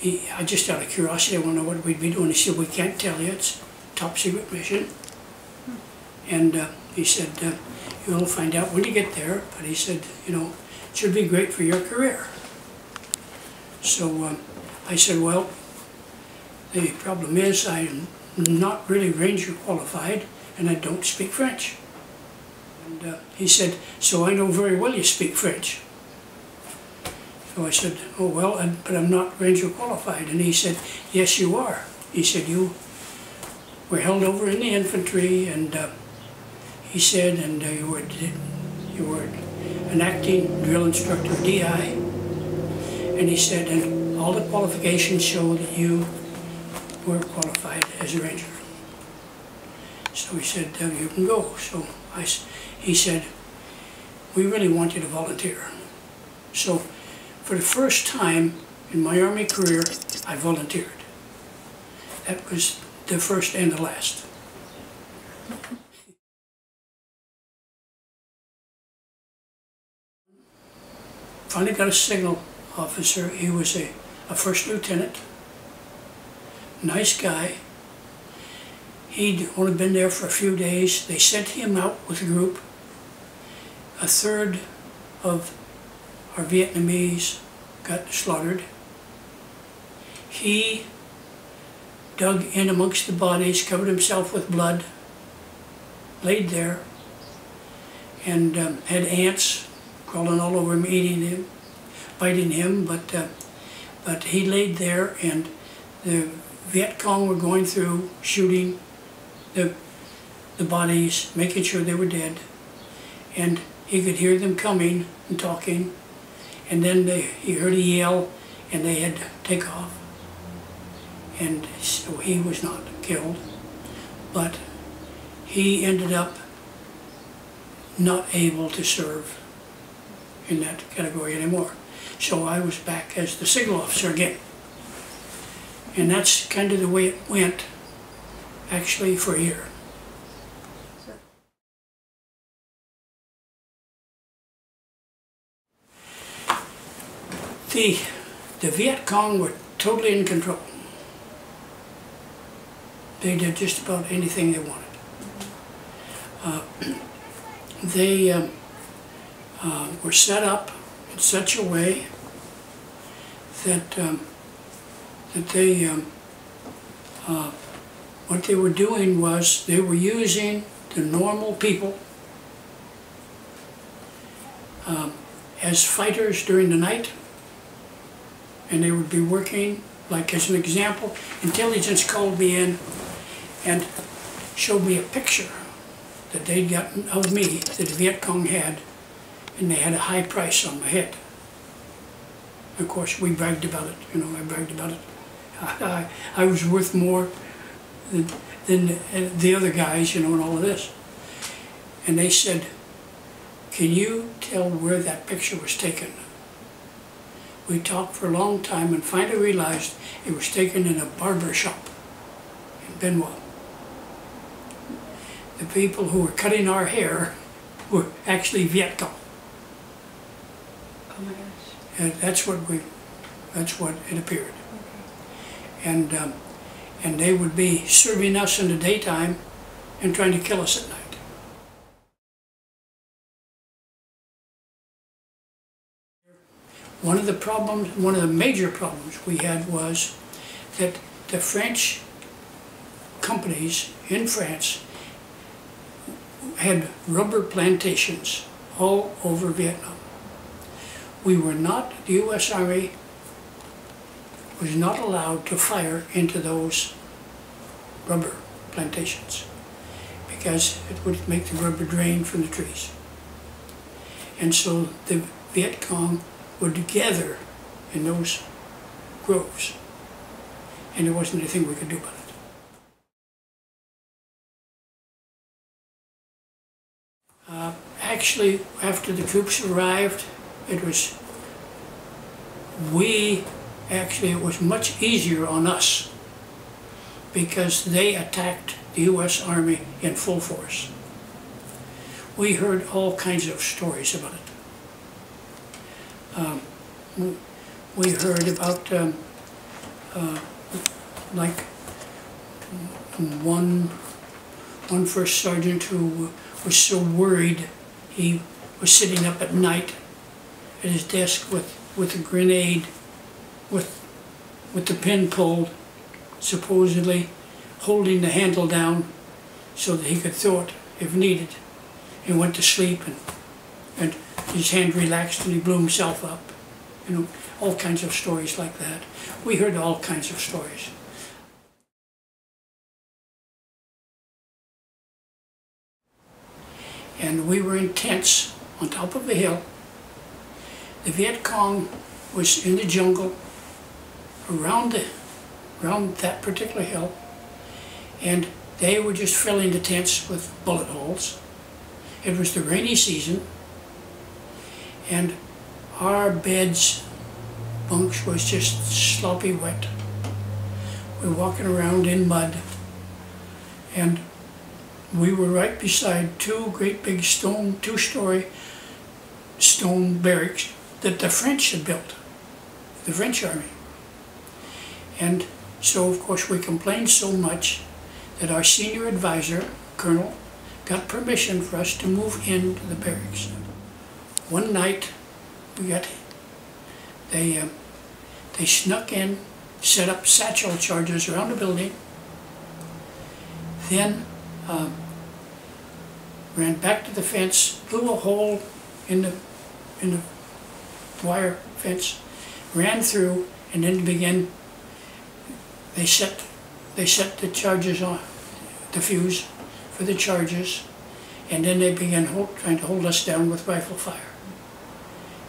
I just out of curiosity, I want to know what we'd be doing. He said, we can't tell you, it's a top secret mission. And he said, you'll find out when you get there, but he said, you know, it should be great for your career. So I said, well, the problem is I'm not really Ranger qualified and I don't speak French. And he said, so I know very well you speak French. So I said, oh well, but I'm not Ranger qualified. And he said, yes you are. He said, you were held over in the infantry, and he said, and you were an acting drill instructor, DI. And he said, and all the qualifications show that you were qualified as a Ranger. So he said, you can go. So he said, we really want you to volunteer. So for the first time in my Army career, I volunteered. That was the first and the last. Finally got a signal officer. He was a first lieutenant, nice guy. He'd only been there for a few days. They sent him out with a group. A third of our Vietnamese got slaughtered. He dug in amongst the bodies, covered himself with blood, laid there, and had ants crawling all over him, eating him, biting him, but he laid there, and the Viet Cong were going through, shooting the bodies, making sure they were dead, and he could hear them coming and talking, and then he heard a yell, and they had to take off. And so he was not killed, but he ended up not able to serve in that category anymore. So I was back as the signal officer again. And that's kind of the way it went, actually, for a year. The Viet Cong were totally in control. They did just about anything they wanted. They were set up in such a way that what they were doing was they were using the normal people as fighters during the night, and they would be working, like as an example, intelligence called me in and showed me a picture that they'd gotten of me that the Viet Cong had, and they had a high price on my head. Of course, we bragged about it, you know, I bragged about it. I was worth more than the other guys, you know, and all of this. And they said, can you tell where that picture was taken? We talked for a long time and finally realized it was taken in a barber shop in Benoit. The people who were cutting our hair were actually Viet Cong. Oh my gosh. And that's what it appeared. Okay. And they would be serving us in the daytime and trying to kill us at night. One of the major problems we had was that the French companies in France had rubber plantations all over Vietnam. We were not, the U.S. Army was not allowed to fire into those rubber plantations because it would make the rubber drain from the trees. And so the Viet Cong would gather in those groves, and there wasn't anything we could do about it. Actually, after the troops arrived, it was much easier on us because they attacked the U.S. Army in full force. We heard all kinds of stories about it. We heard about like one first sergeant who was so worried he was sitting up at night at his desk with a grenade, with the pin pulled, supposedly holding the handle down so that he could throw it if needed. He went to sleep and his hand relaxed and he blew himself up. You know, all kinds of stories like that. We heard all kinds of stories. And we were in tents on top of a hill. The Viet Cong was in the jungle around that particular hill, and they were just filling the tents with bullet holes. It was the rainy season, and our beds, bunks, was just sloppy wet. We were walking around in mud, and we were right beside two great big stone, two-story stone barracks that the French had built, the French army. And so, of course, we complained so much that our senior advisor, Colonel, got permission for us to move into the barracks. One night, they snuck in, set up satchel charges around the building, then ran back to the fence, blew a hole in the wire fence, ran through, and then began. They set the charges on, the fuse for the charges, and then they began trying to hold us down with rifle fire.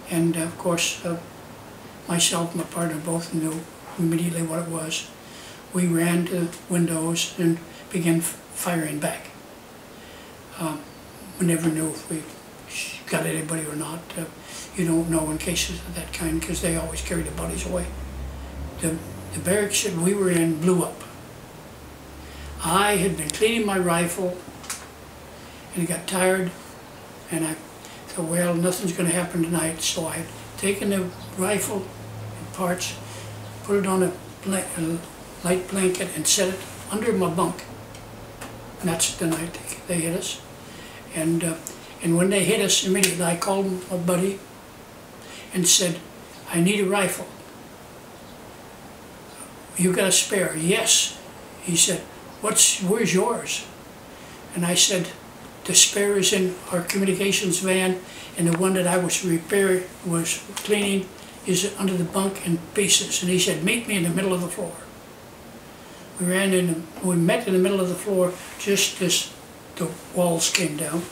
And of course, myself and my partner both knew immediately what it was. We ran to the windows and began firing back. We never knew if we got anybody or not. You don't know in cases of that kind because they always carry the bodies away. The barracks that we were in blew up. I had been cleaning my rifle and I got tired, and I thought, well, nothing's going to happen tonight, so I had taken the rifle in parts, put it on a light blanket and set it under my bunk. And that's the night they hit us. And when they hit us, immediately I called my buddy and said, I need a rifle. You got a spare? Yes. He said, where's yours? And I said, the spare is in our communications van, and the one that I was cleaning is under the bunk in pieces. And he said, meet me in the middle of the floor. We met in the middle of the floor just as the walls came down.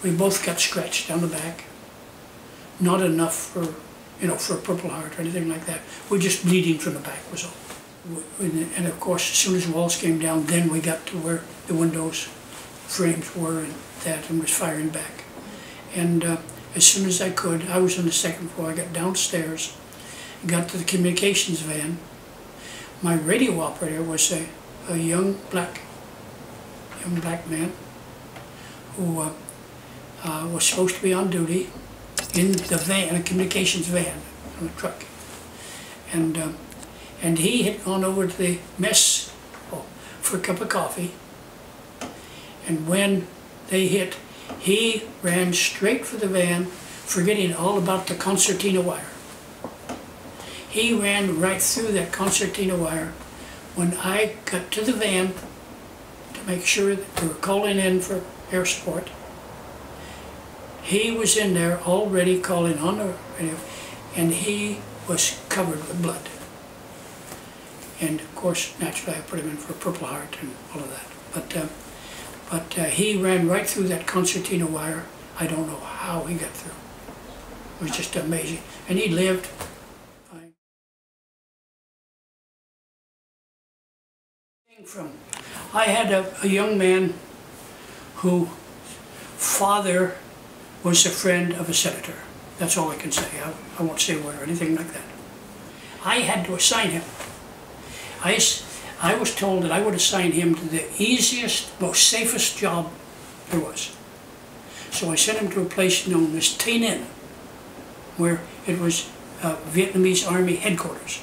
We both got scratched down the back. Not enough for a Purple Heart or anything like that. We're just bleeding from the back was all. And of course, as soon as the walls came down, then we got to where the windows frames were and was firing back. And as soon as I could, I was on the second floor, I got downstairs, got to the communications van. My radio operator was a young black man who was supposed to be on duty in the van, a communications van, on a truck. And he had gone over to the mess for a cup of coffee. And when they hit, he ran straight for the van, forgetting all about the concertina wire. He ran right through that concertina wire. When I got to the van to make sure that we were calling in for air support, he was in there already calling on the radio, and he was covered with blood. And of course, naturally, I put him in for a Purple Heart and all of that. But he ran right through that concertina wire. I don't know how he got through. It was just amazing. And he lived fine. I had a young man whose father was a friend of a senator. That's all I can say. I won't say where or anything like that. I had to assign him. I was told that I would assign him to the easiest, most safest job there was. So I sent him to a place known as Tay Ninh, where it was Vietnamese Army headquarters.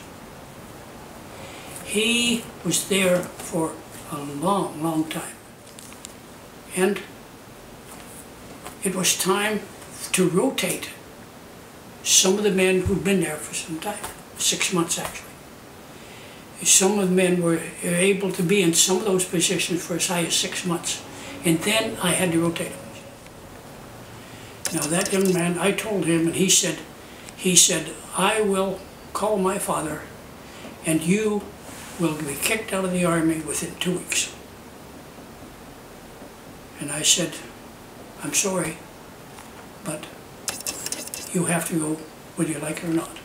He was there for a long, long time. And it was time to rotate some of the men who'd been there for some time, 6 months actually. Some of the men were able to be in some of those positions for as high as 6 months. And then I had to rotate them. Now that young man, I told him, and he said, I will call my father and you will be kicked out of the army within 2 weeks. And I said, I'm sorry, but you have to go whether you like it or not.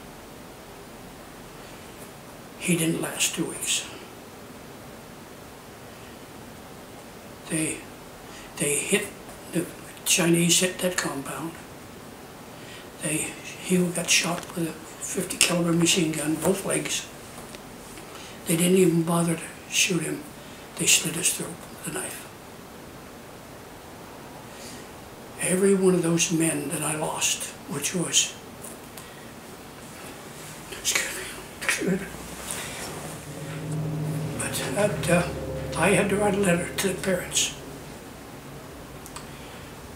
He didn't last 2 weeks. The Chinese hit that compound. He got shot with a 50 caliber machine gun, both legs. They didn't even bother to shoot him. They slit his throat with a knife. Every one of those men that I lost, which was, but I had to write a letter to the parents.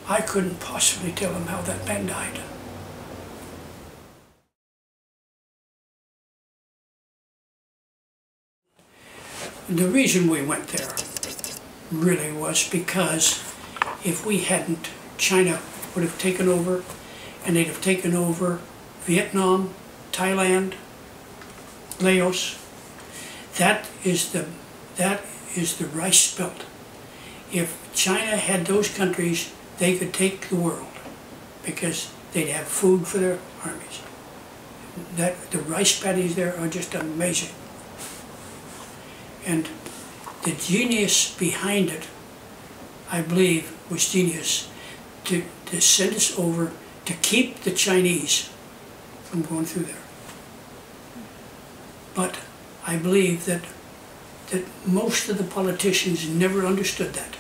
I couldn't possibly tell them how that man died. The reason we went there really was because if we hadn't, China would have taken over, and they'd have taken over Vietnam, Thailand, Laos. That is the rice belt. If China had those countries, they could take the world because they'd have food for their armies. The rice paddies there are just amazing. And the genius behind it, I believe, was genius to send us over to keep the Chinese from going through there. But I believe that most of the politicians never understood that,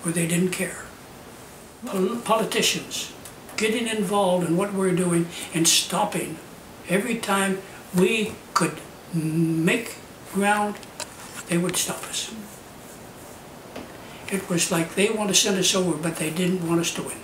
or they didn't care. Politicians getting involved in what we're doing and stopping every time we could make ground, they would stop us. It was like they want to send us over, but they didn't want us to win.